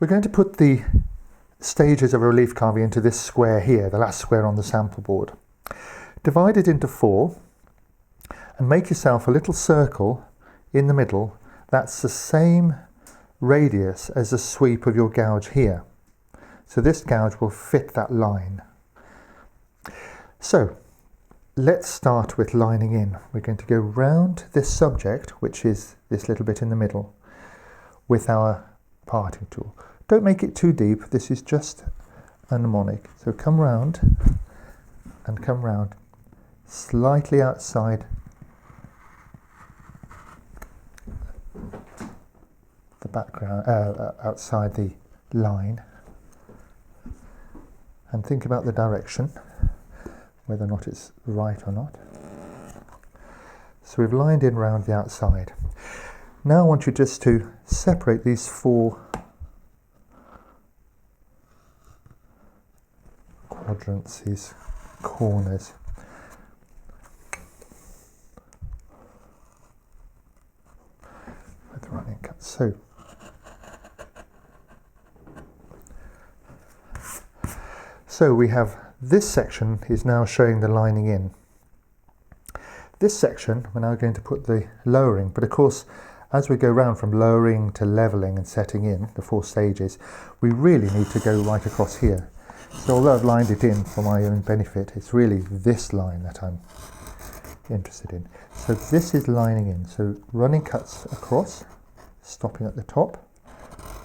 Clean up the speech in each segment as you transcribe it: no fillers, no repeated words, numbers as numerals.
We're going to put the stages of a relief carving into this square here, the last square on the sample board. Divide it into 4 and make yourself a little circle in the middle that's the same radius as the sweep of your gouge here. So this gouge will fit that line. So let's start with lining in. We're going to go round this subject, which is this little bit in the middle, with our parting tool. Don't make it too deep, this is just a mnemonic. So come round and come round, slightly outside the background, outside the line, and think about the direction, whether or not it's right or not. So we've lined in round the outside. Now I want you just to separate these 4 quadrants, these corners. With the running cut. So we have this section is now showing the lining in. This section we're now going to put the lowering, but of course as we go round from lowering to levelling and setting in, the 4 stages, we really need to go right across here. So although I've lined it in for my own benefit, it's really this line that I'm interested in. So this is lining in. So running cuts across, stopping at the top,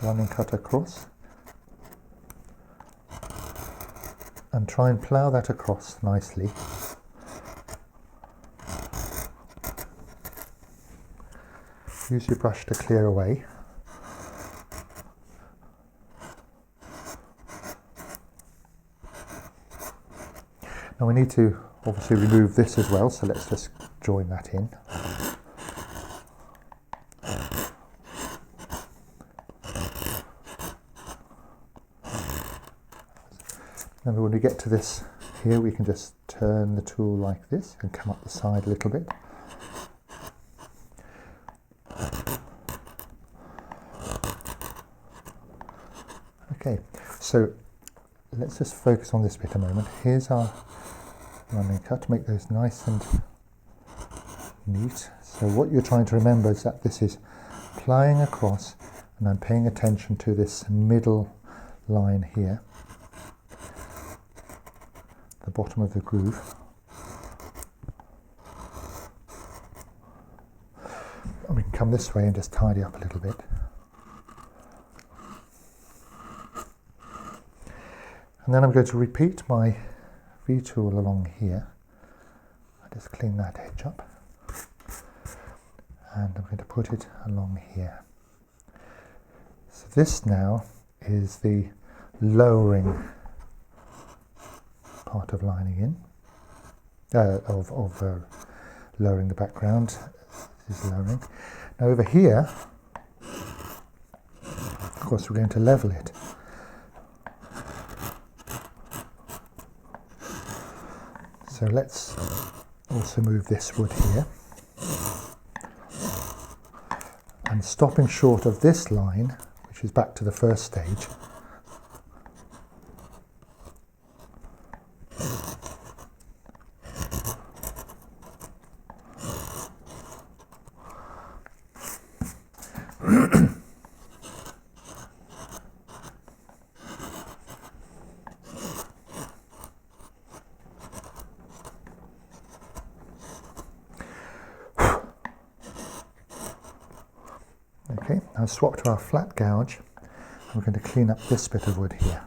running cut across, and try and plough that across nicely. Use your brush to clear away. Now we need to obviously remove this as well, so let's just join that in. Remember, when we get to this here, we can just turn the tool like this and come up the side a little bit. Okay, so let's just focus on this bit a moment. Here's our running cut to make those nice and neat. So what you're trying to remember is that this is plying across, and I'm paying attention to this middle line here, the bottom of the groove. And we can come this way and just tidy up a little bit. And then I'm going to repeat my V-tool along here. I just clean that edge up. And I'm going to put it along here. So this now is the lowering part of lining in, lowering the background. This is lowering. Now over here, of course, we're going to level it. So let's also move this wood here. And stopping short of this line, which is back to the first stage, okay, now swap to our flat gouge, and we're going to clean up this bit of wood here.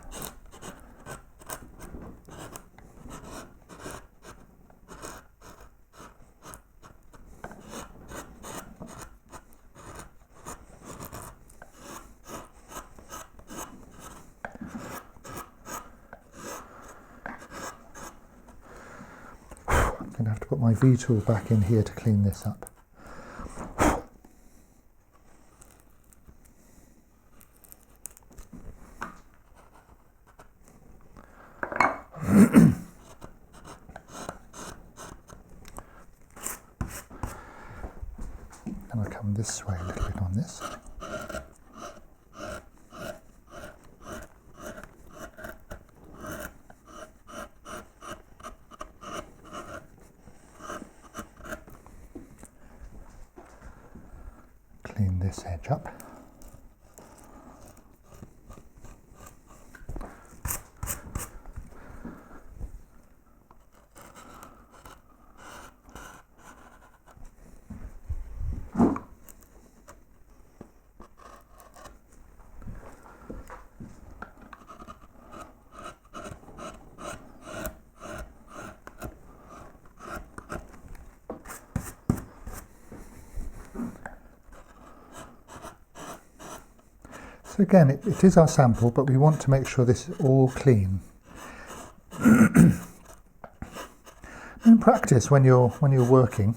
I'm going to have to put my V-tool back in here to clean this up. And I'll come this way a little bit on this. clean this edge up. So again, it is our sample, but we want to make sure this is all clean. In practice, when you're working,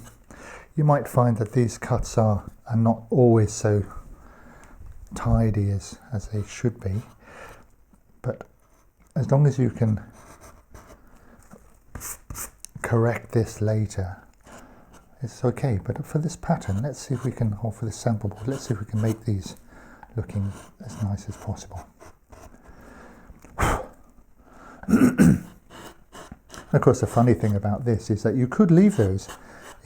you might find that these cuts are not always so tidy as they should be. But as long as you can correct this later, it's okay. But for this pattern, let's see if we can, or for this sample board, let's see if we can make these looking as nice as possible. Of course, the funny thing about this is that you could leave those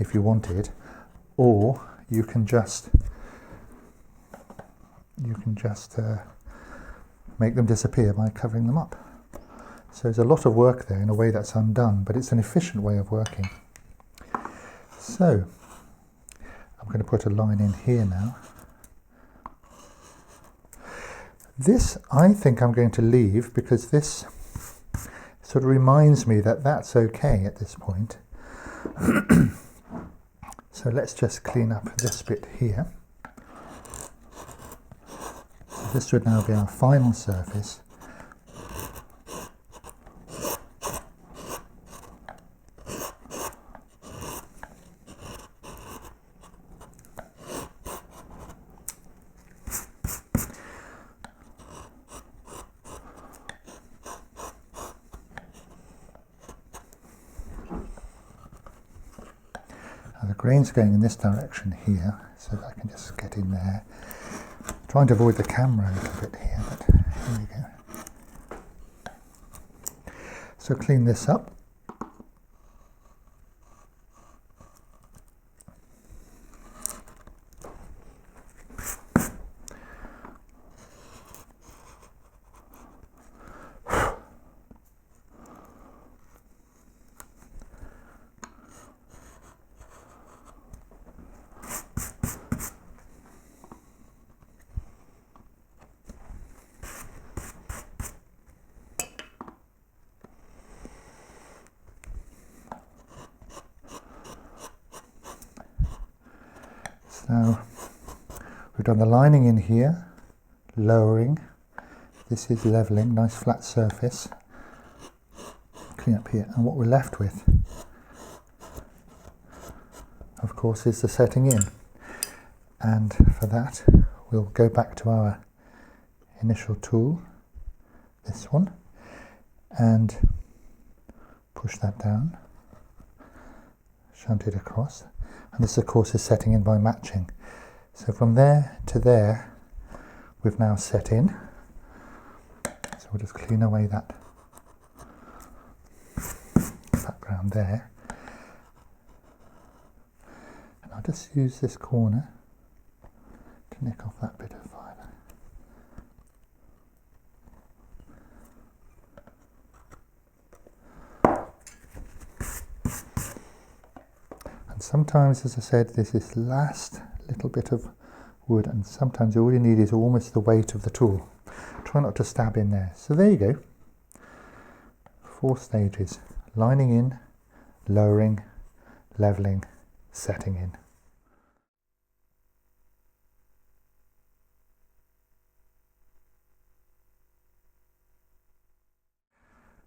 if you wanted, or you can just make them disappear by covering them up. So there's a lot of work there in a way that's undone, but it's an efficient way of working. So I'm going to put a line in here now. This I think I'm going to leave because this sort of reminds me that that's okay at this point. So let's just clean up this bit here. So this would now be our final surface. The grain's going in this direction here, so that I can just get in there. Trying to avoid the camera a little bit here, but here we go. So clean this up. Now we've done the lining in here, lowering, this is levelling, nice flat surface, clean up here, and what we're left with, of course, is the setting in. And for that we'll go back to our initial tool, this one, and push that down, shunt it across. And this, of course, is setting in by matching. So from there to there, we've now set in. So we'll just clean away that background there. And I'll just use this corner to nick off that bit of fibre. And sometimes, as I said, this is last little bit of wood, and sometimes all you need is almost the weight of the tool. Try not to stab in there. So there you go. 4 stages: lining in, lowering, levelling, setting in.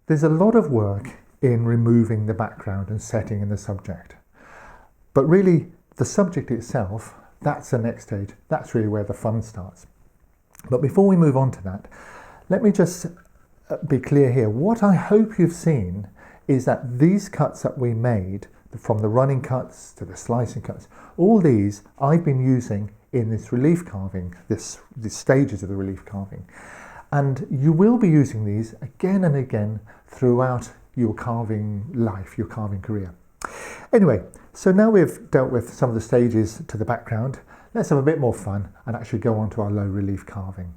There's a lot of work in removing the background and setting in the subject. But really, the subject itself, that's the next stage. That's really where the fun starts. But before we move on to that, let me just be clear here. What I hope you've seen is that these cuts that we made, from the running cuts to the slicing cuts, all these I've been using in this relief carving, these stages of the relief carving. And you will be using these again and again throughout your carving life, your carving career. Anyway, so now we've dealt with some of the stages to the background, let's have a bit more fun and actually go on to our low relief carving.